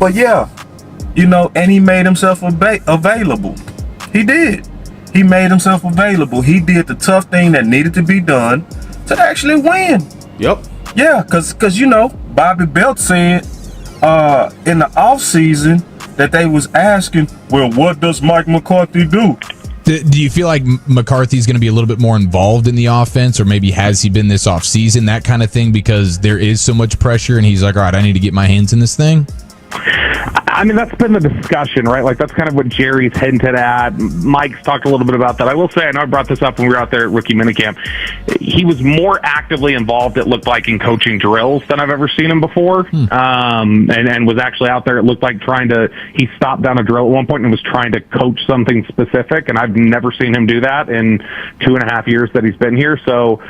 But yeah, and he made himself available. He did. He made himself available. He did the tough thing that needed to be done to actually win. Yep. Yeah, because Bobby Belt said in the offseason that they was asking, well, what does Mike McCarthy do? Do you feel like McCarthy's going to be a little bit more involved in the offense, or maybe has he been this offseason, that kind of thing, because there is so much pressure and he's like, all right, I need to get my hands in this thing? I mean, that's been the discussion, right? Like, that's kind of what Jerry's hinted at. Mike's talked a little bit about that. I will say, I know I brought this up when we were out there at rookie minicamp. He was more actively involved, it looked like, in coaching drills than I've ever seen him before. And was actually out there, it looked like he stopped down a drill at one point and was trying to coach something specific. And I've never seen him do that in 2.5 years that he's been here. So,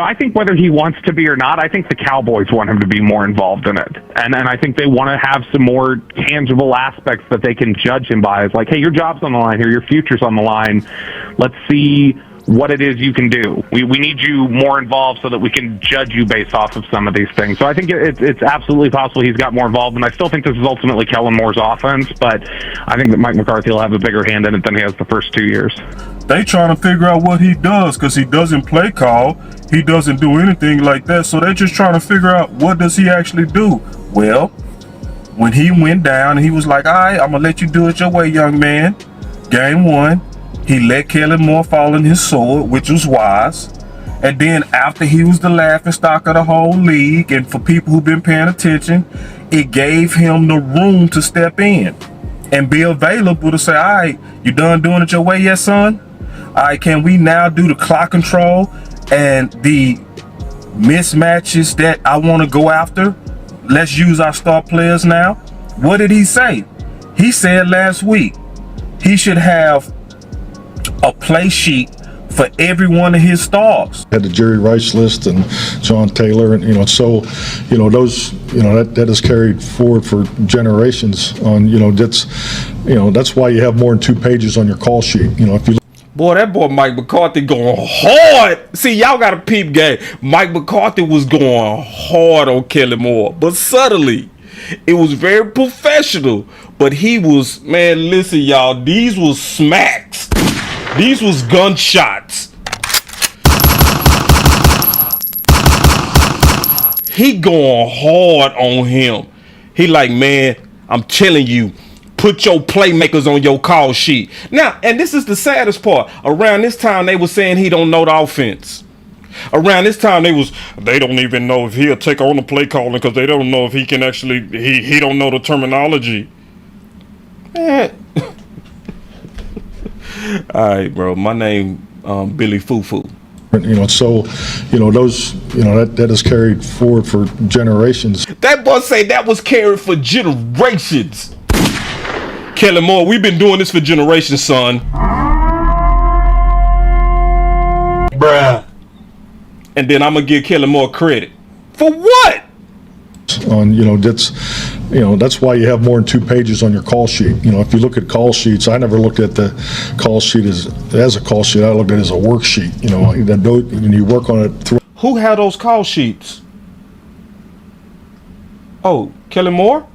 I think whether he wants to be or not, I think the Cowboys want him to be more involved in it. And I think they want to have some more tangible aspects that they can judge him by. It's like, hey, your job's on the line here, your future's on the line. Let's see what it is you can do. We need you more involved so that we can judge you based off of some of these things. So I think it's absolutely possible he's got more involved, and I still think this is ultimately Kellen Moore's offense, but I think that Mike McCarthy will have a bigger hand in it than he has the first 2 years. They trying to figure out what he does because he doesn't play call. He doesn't do anything like that. So they're just trying to figure out what does he actually do. Well, when he went down, he was like, all right, I'm going to let you do it your way, young man. Game 1, he let Kellen Moore fall in his sword, which was wise. And then after he was the laughing stock of the whole league, and for people who've been paying attention, it gave him the room to step in and be available to say, all right, you done doing it your way yet, son? All right, can we now do the clock control and the mismatches that I want to go after? Let's use our star players now. What did he say? He said last week he should have a play sheet for every one of his stars. Had the Jerry Rice list and John Taylor, and those, that is carried forward for generations. That's why you have more than 2 pages on your call sheet. If you Boy, that boy Mike McCarthy going hard. See, y'all got a peep game. Mike McCarthy was going hard on Kellen Moore, but subtly. It was very professional, but he was, man, listen, y'all, these was smacks. These was gunshots. He going hard on him. He like, man, I'm telling you, put your playmakers on your call sheet. Now, and this is the saddest part. Around this time, they were saying he don't know the offense. Around this time, they don't even know if he'll take on the play calling because they don't know if he can actually, he don't know the terminology. Man. All right, bro. My name, Billy Fufu. that is carried forward for generations. That boy say that was carried for generations. Kellen Moore, we've been doing this for generations, son. Bruh. And then I'm gonna give Kellen Moore credit. For what? That's why you have more than 2 pages on your call sheet. If you look at call sheets, I never looked at the call sheet as a call sheet. I looked at it as a worksheet. When you work on it through. Who had those call sheets? Oh, Kellen Moore?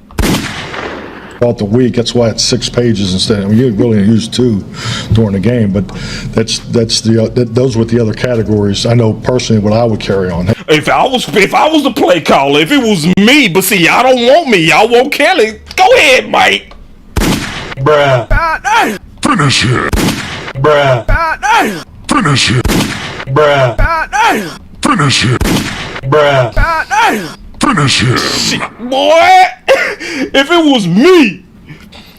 Throughout the week, that's why it's 6 pages instead. I mean, you really use 2 during the game, but those were the other categories. I know personally what I would carry on. If I was the play caller, if it was me, but see, y'all don't want me, y'all want Kelly. Go ahead, Mike. Bruh. Finish it. Bruh. Finish it. Bruh. Finish it. Bruh. Finish it. Shit, boy. If it was me,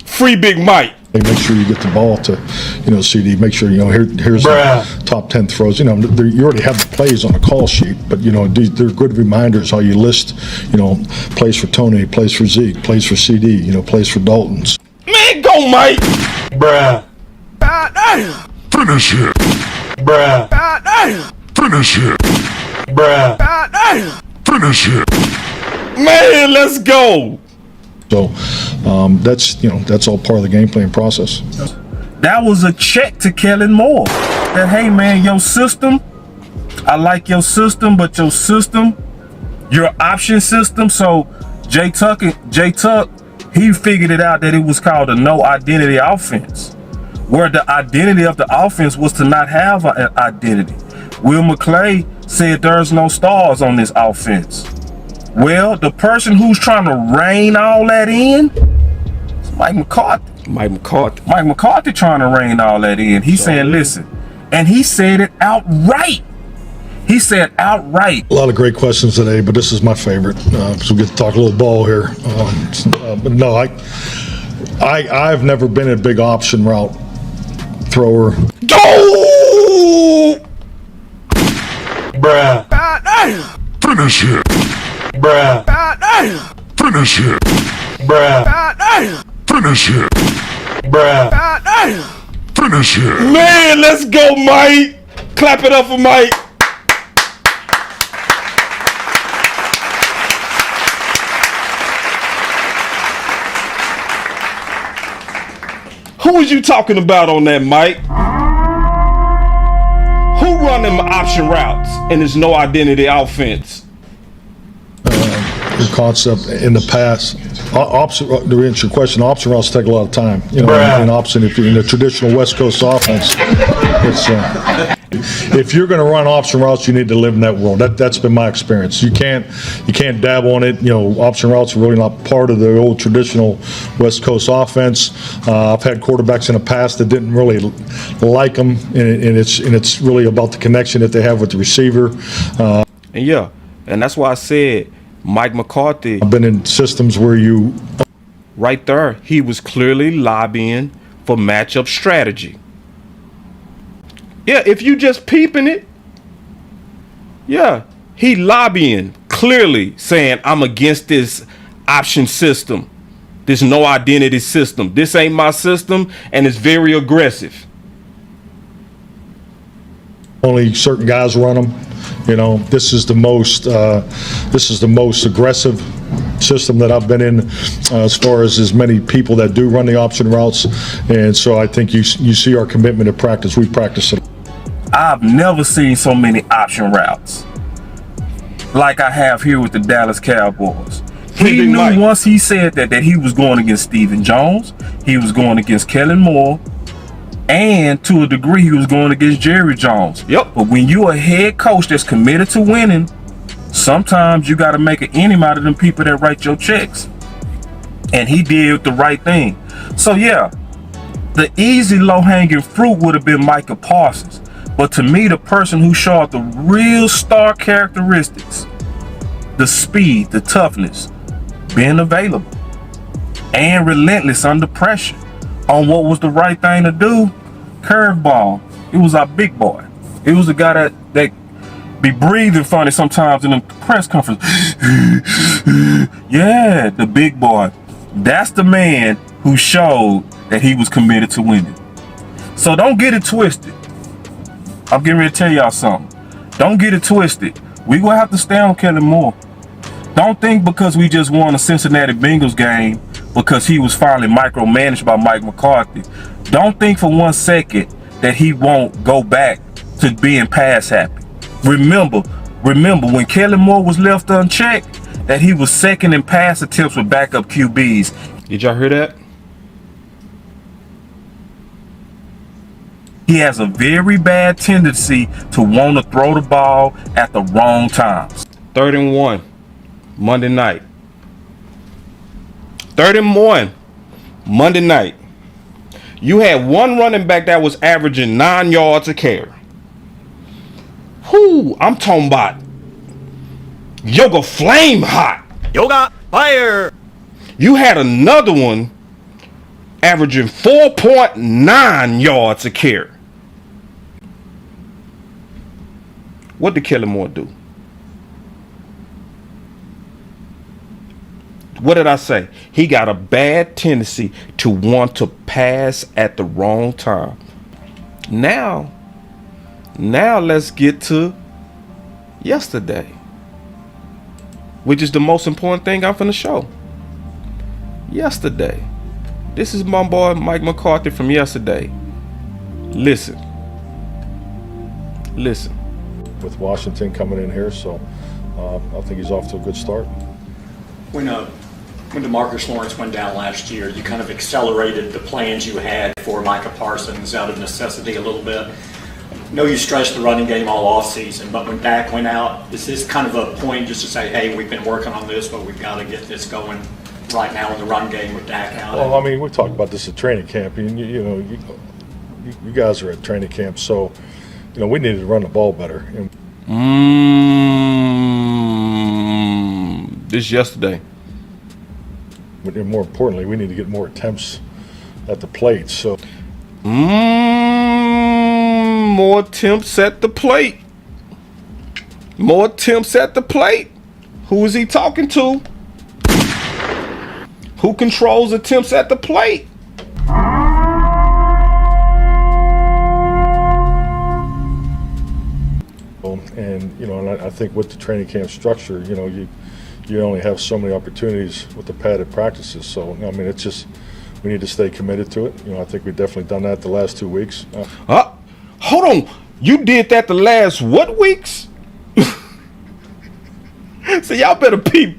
free Big Mike. Make sure you get the ball to, CeeDee. Make sure here's the top 10 throws. You already have the plays on the call sheet, but they're good reminders how you list. Plays for Tony, plays for Zeke, plays for CeeDee. Plays for Dalton's. Man, go Mike. Bruh. Finish it. Bruh. Finish it. Bruh. Finish it. Man, let's go. So that's all part of the game plan process. That was a check to Kellen Moore. That, hey man, your system, I like your system, but your option system, so Jay Tuck, he figured it out that it was called a no identity offense, where the identity of the offense was to not have an identity. Will McClay said there's no stars on this offense. Well, the person who's trying to rein all that in is Mike McCarthy. Mike McCarthy. Mike McCarthy trying to rein all that in. He's saying, listen, and he said it outright. He said outright. A lot of great questions today, but this is my favorite. So we get to talk a little ball here. But no, I've never been a big option route thrower. Go! Bruh. Finish it. Bruh. Finish it. Bruh. Finish it. Bruh. Finish it. Man, let's go, Mike. Clap it up for Mike. Who was you talking about on that, Mike? Who run them option routes and there's no identity offense? The concept in the past, to answer your question, option routes take a lot of time. You know, Bruh. in option, if you're in the traditional West Coast offense, it's if you're going to run option routes, you need to live in that world. That's been my experience. You can't dab on it. You know, option routes are really not part of the old traditional West Coast offense. I've had quarterbacks in the past that didn't really like them, and it's really about the connection that they have with the receiver. And yeah, and that's why I said Mike McCarthy. I've been in systems where you Right there, he was clearly lobbying for matchup strategy. Yeah, if you just peeping it, yeah, he lobbying, clearly saying, I'm against this option system, this no identity system. This ain't my system, and it's very aggressive. only certain guys run them. You know, this is the most aggressive system that I've been in as far as many people that do run the option routes, and so I think you see our commitment to practice. We practice it. I've never seen so many option routes like I have here with the Dallas Cowboys. He knew Mike. once he said that he was going against Stephen Jones, he was going against Kellen Moore, and to a degree he was going against Jerry Jones. Yep. But when you're a head coach that's committed to winning, sometimes you got to make an enemy out of them people that write your checks. And he did the right thing. So yeah, the easy low-hanging fruit would have been Micah Parsons. But to me, the person who showed the real star characteristics, the speed, the toughness, being available, and relentless under pressure on what was the right thing to do, curveball. It was our big boy. It was the guy that be breathing funny sometimes in the press conference. Yeah, the big boy. That's the man who showed that he was committed to winning. So don't get it twisted. I'm getting ready to tell y'all something. Don't get it twisted. We gonna have to stay on Kellen Moore. Don't think because we just won a Cincinnati Bengals game because he was finally micromanaged by Mike McCarthy. Don't think for 1 second that he won't go back to being pass happy. Remember when Kellen Moore was left unchecked, that he was second in pass attempts with backup QBs. Did y'all hear that? He has a very bad tendency to want to throw the ball at the wrong times. 3rd and 1, Monday night. 3rd and 1, Monday night. You had one running back that was averaging 9 yards a carry. Whoo, I'm talking about yoga flame hot. Yoga fire. You had another one averaging 4.9 yards a carry. What did Kellen Moore do? What did I say? He got a bad tendency to want to pass at the wrong time. Now let's get to yesterday, which is the most important thing I'm finna show. Yesterday. This is my boy Mike McCarthy from yesterday. Listen. With Washington coming in here, so I think he's off to a good start. when DeMarcus Lawrence went down last year, you kind of accelerated the plans you had for Micah Parsons out of necessity a little bit. I know you stretched the running game all offseason, but when Dak went out, is this kind of a point just to say, hey, we've been working on this, but we've got to get this going right now in the run game with Dak out? Well, I mean, we talked about this at training camp. You guys are at training camp, so we needed to run the ball better. This yesterday. But more importantly, we need to get more attempts at the plate. So, more attempts at the plate. More attempts at the plate. Who is he talking to? Who controls attempts at the plate? And I think with the training camp structure, you only have so many opportunities with the padded practices. So I mean, it's just we need to stay committed to it. I think we've definitely done that the last 2 weeks. Hold on, you did that the last what weeks? So y'all better peep.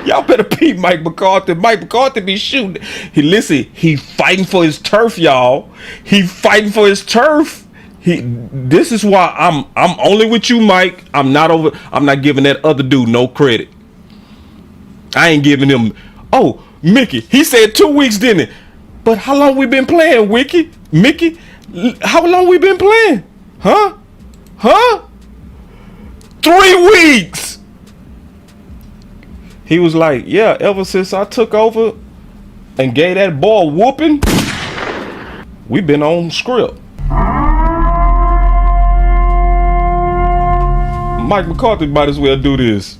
Y'all better peep Mike McCarthy. Mike McCarthy be shooting. He fighting for his turf, y'all. He fighting for his turf. This is why I'm only with you, Mike. I'm not giving that other dude no credit. I ain't giving him. Oh, Mickey, he said 2 weeks, didn't he? But how long we been playing, Mickey? How long we been playing? Huh? 3 weeks. He was like, yeah, ever since I took over and gave that ball whooping, we been on script. Mike McCarthy might as well do this.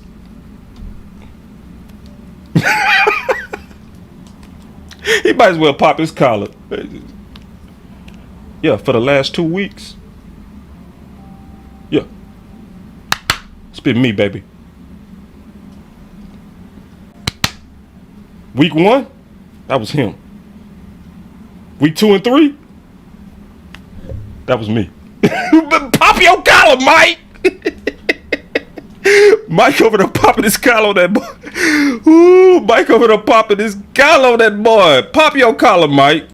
He might as well pop his collar. Yeah, for the last 2 weeks. Yeah. It's been me, baby. Week 1, that was him. Week 2 and 3, that was me. Pop your collar, Mike. Mike over there popping his collar on that boy. Ooh, Mike over there popping his collar on that boy. Pop your collar, Mike.